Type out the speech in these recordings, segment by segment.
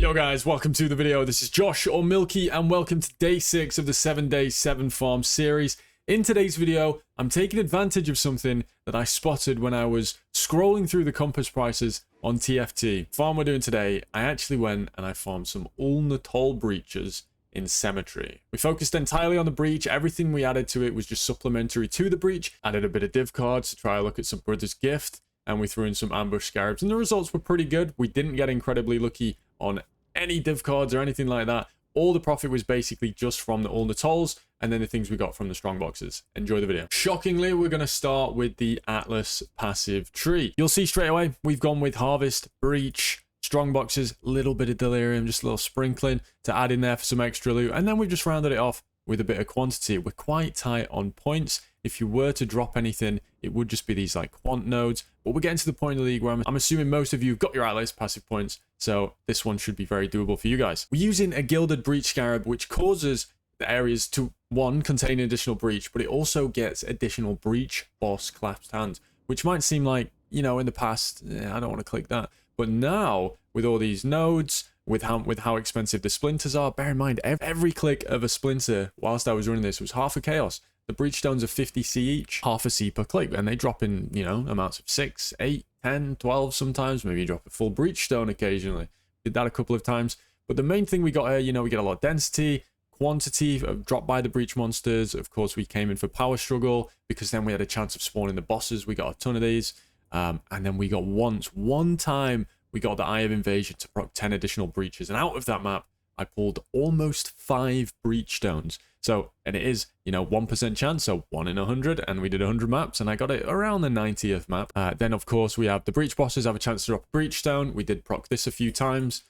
Yo guys, welcome to the video. This is Josh or Milky and welcome to day 6 of the 7-day 7 farm series. In today's video, I'm taking advantage of something that I spotted when I was scrolling through the compass prices on TFT. Farm we're doing today, I actually went and I farmed some Uul Netol Breaches in Cemetery. We focused entirely on the breach. Everything we added to it was just supplementary to the breach. Added a bit of div cards to try a look at some Brother's Gift, and we threw in some ambush scarabs, and the results were pretty good. We didn't get incredibly lucky on any div cards or anything like that. All the profit was basically just from the Uul Netols and then the things we got from the Strongboxes. Enjoy the video. Shockingly, we're going to start with the Atlas passive tree. You'll see straight away, we've gone with Harvest, Breach, Strongboxes, little bit of Delirium, just a little sprinkling to add in there for some extra loot. And then we've just rounded it off with a bit of quantity. We're quite tight on points. If you were to drop anything, it would just be these like quant nodes. But we're getting to the point of the league where I'm assuming most of you have got your Atlas passive points. So this one should be very doable for you guys. We're using a Gilded Breach Scarab, which causes the areas to, one, contain additional breach, but it also gets additional breach boss clasped hands, which might seem like, you know, in the past, I don't want to click that. But now, with all these nodes, with how expensive the splinters are, bear in mind, every click of a splinter whilst I was running this was half a chaos. The breach stones are 50C each, half a C per click, and they drop in, you know, amounts of 6, 8, 10, 12 sometimes. Maybe you drop a full breach stone occasionally. Did that a couple of times. But the main thing we got here, you know, we get a lot of density, quantity dropped by the breach monsters. Of course, we came in for power struggle because then we had a chance of spawning the bosses. We got a ton of these. And then we got one time, we got the Eye of Invasion to proc 10 additional breaches. And out of that map, I pulled almost 5 breach stones. So, and it is, you know, 1% chance, so 1 in 100, and we did 100 maps, and I got it around the 90th map. Then, of course, we have the breach bosses have a chance to drop a breach stone. We did proc this a few times.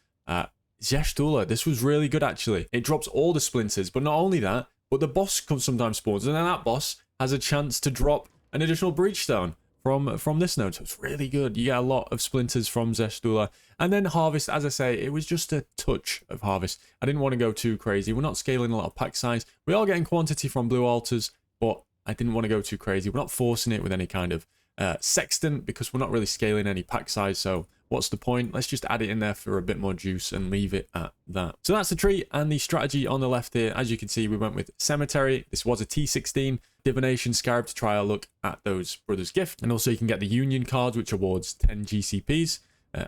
Zeshtula, this was really good, actually. It drops all the splinters, but not only that, but the boss sometimes spawns, and then that boss has a chance to drop an additional breach stone from this node. So it's really good. You get a lot of splinters from Zeshtula. And then Harvest, as I say, it was just a touch of Harvest. I didn't want to go too crazy. We're not scaling a lot of pack size. We are getting quantity from blue altars, but I didn't want to go too crazy. We're not forcing it with any kind of sextant because we're not really scaling any pack size. So what's the point? Let's just add it in there for a bit more juice and leave it at that. So that's the tree and the strategy on the left here. As you can see, we went with Cemetery. This was a T16 Divination Scarab to try a look at those Brother's Gift. And also you can get the Union cards, which awards 10 GCPs.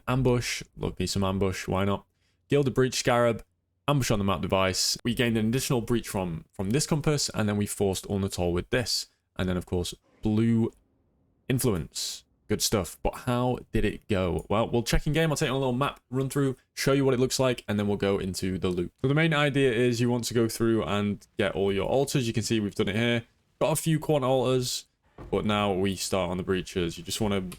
Ambush, love me some ambush, why not? Gilded Breach Scarab, ambush on the map device. We gained an additional breach from this compass, and then we forced Uul Netol with this. And then, of course, blue influence. Good stuff. But how did it go? Well, we'll check in game. I'll take a little map run through, show you what it looks like, and then we'll go into the loot. So the main idea is you want to go through and get all your altars. You can see we've done it here. Got a few quant altars, but now we start on the breaches. You just want to...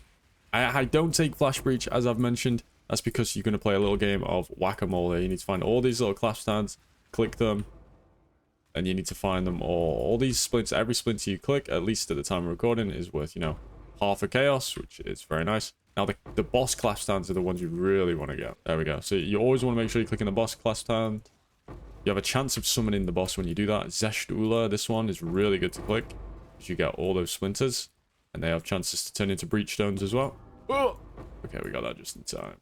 I don't take flash breach, as I've mentioned. That's because you're going to play a little game of whack-a-mole here. You need to find all these little clasp stands, click them, and you need to find them all. All these splints, every splinter you click, at least at the time of recording, is worth, you know, half a chaos, which is very nice. Now, the boss clasp stands are the ones you really want to get. There we go. So you always want to make sure you click on the boss clasp stand. You have a chance of summoning the boss when you do that. Zeshtula, this one is really good to click, because you get all those splinters. And they have chances to turn into breach stones as well. Oh! Okay, we got that just in time.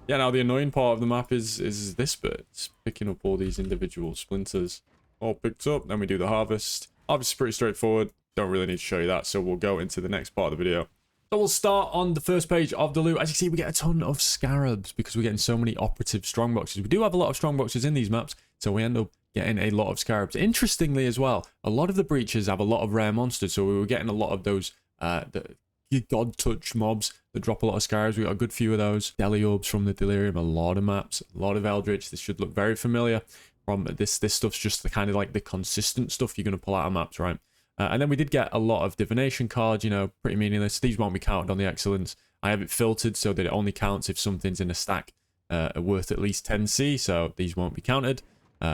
Yeah, now the annoying part of the map is this bit. It's picking up all these individual splinters. All picked up. Then we do the harvest. Harvest is pretty straightforward. Don't really need to show you that. So we'll go into the next part of the video. So we'll start on the first page of the loot. As you can see, we get a ton of scarabs because we're getting so many operative strongboxes. We do have a lot of strongboxes in these maps. So we end up getting a lot of scarabs. Interestingly as well, a lot of the breaches have a lot of rare monsters, so we were getting a lot of those the god touch mobs that drop a lot of scarabs. We got a good few of those. Deliorbs from the Delirium, a lot of maps, a lot of Eldritch. This should look very familiar. From this stuff's just the kind of like the consistent stuff you're going to pull out of maps, right? And then we did get a lot of divination cards, you know, pretty meaningless. These won't be counted on the excellence. I have it filtered so that it only counts if something's in a stack worth at least 10C, so these won't be counted.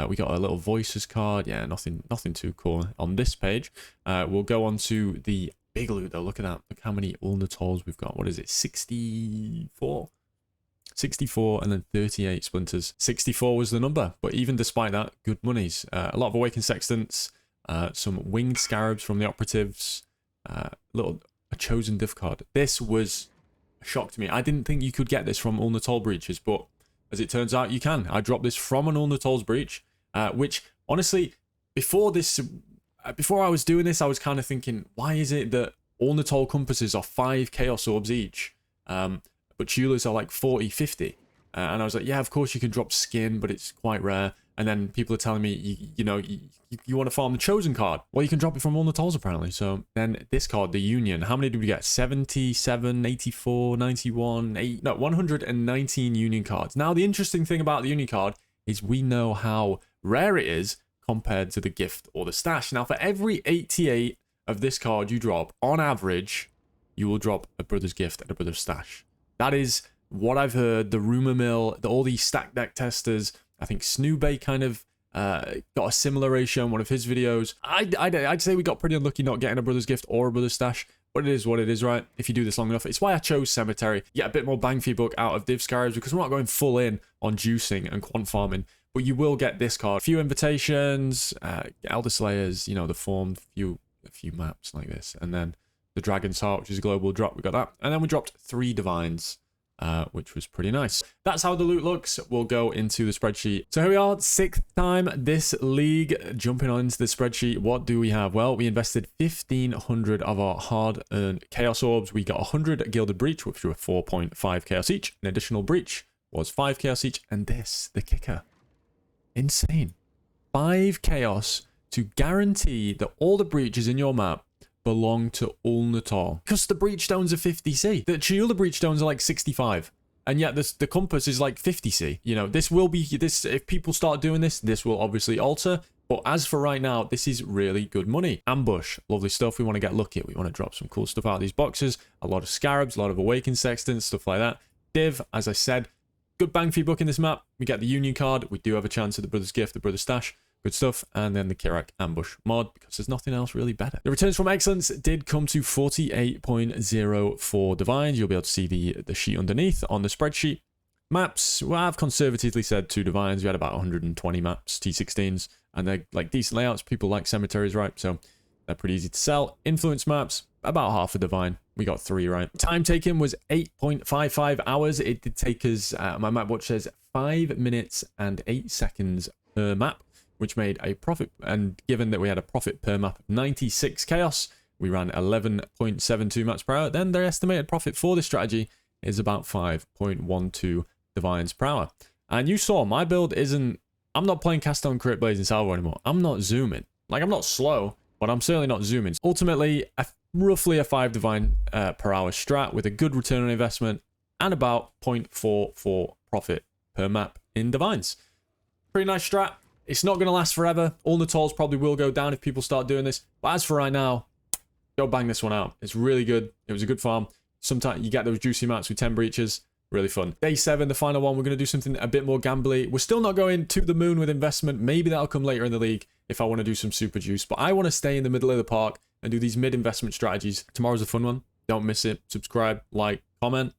We got a little voices card. Yeah, nothing too cool on this page. We'll go on to the big loot though. Look at that. Look how many Uul Netols we've got. What is it? 64? 64 and then 38 splinters. 64 was the number, but even despite that, good monies. A lot of awakened sextants, some winged scarabs from the operatives, a chosen div card. This was a shock to me. I didn't think you could get this from Uul Netol Breaches, but as it turns out, you can. I dropped this from an Uul Netol Breach, which honestly, before I was doing this, I was kind of thinking, why is it that Uul Netol compasses are 5 Chaos Orbs each, but Tulas are like 40, 50? And I was like, yeah, of course you can drop skin, but it's quite rare. And then people are telling me, you want to farm the Chosen card. Well, you can drop it from Uul Netols apparently. So then this card, the Union, how many did we get? 77, 84, 91, 119 Union cards. Now, the interesting thing about the Union card is we know how rare it is compared to the gift or the stash. Now, for every 88 of this card you drop, on average, you will drop a Brother's Gift and a Brother's Stash. That is what I've heard, the rumor mill, all these stack deck testers. I think Snoobay kind of got a similar ratio in one of his videos. I'd say we got pretty unlucky not getting a Brother's Gift or a Brother's Stash, but it is what it is, right? If you do this long enough. It's why I chose Cemetery. You get a bit more bang for your buck out of Div Scarabs because we're not going full in on juicing and quant farming, but you will get this card. A few invitations, Elder Slayers, the form, a few maps like this, and then the Dragon's Heart, which is a global drop. We got that. And then we dropped 3 Divines. Which was pretty nice. That's how the loot looks. We'll go into the spreadsheet. So here we are, 6th time this league. Jumping on into the spreadsheet, what do we have? Well, we invested 1,500 of our hard-earned Chaos Orbs. We got 100 Gilded Breach, which were 4.5 Chaos each. An additional Breach was 5 Chaos each. And this, the kicker. Insane. 5 Chaos to guarantee that all the breaches in your map belong to Uul Netol. Because the breach stones are 50C. The Chiyula breach stones are like 65. And yet the compass is like 50C. This will be, if people start doing this will obviously alter. But as for right now, this is really good money. Ambush, lovely stuff. We want to get lucky. We want to drop some cool stuff out of these boxes. A lot of Scarabs, a lot of Awakened Sextants, stuff like that. Div, as I said, good bang for your buck in this map. We get the Union card. We do have a chance at the Brother's Gift, the Brother's Stash. Good stuff. And then the Kirak Ambush mod, because there's nothing else really better. The returns from Excellence did come to 48.04 Divines. You'll be able to see the sheet underneath on the spreadsheet. Maps, well, I've conservatively said 2 Divines. We had about 120 maps, T16s, and they're like decent layouts. People like cemeteries, right? So they're pretty easy to sell. Influence maps, about half a Divine. We got 3, right? Time taken was 8.55 hours. It did take us, my map watch says 5 minutes and 8 seconds per map, which made a profit. And given that we had a profit per map of 96 Chaos, we ran 11.72 maps per hour. Then their estimated profit for this strategy is about 5.12 Divines per hour. And you saw my build isn't, I'm not playing Cast on Crit Blazing Salvo anymore. I'm not zooming. Like, I'm not slow, but I'm certainly not zooming. Ultimately, roughly a 5 Divine per hour strat with a good return on investment and about 0.44 profit per map in Divines. Pretty nice strat. It's not going to last forever. Uul Netols probably will go down if people start doing this. But as for right now, go bang this one out. It's really good. It was a good farm. Sometimes you get those juicy maps with 10 breaches. Really fun. Day 7, the final one, we're going to do something a bit more gambly. We're still not going to the moon with investment. Maybe that'll come later in the league if I want to do some super juice. But I want to stay in the middle of the park and do these mid-investment strategies. Tomorrow's a fun one. Don't miss it. Subscribe, like, comment.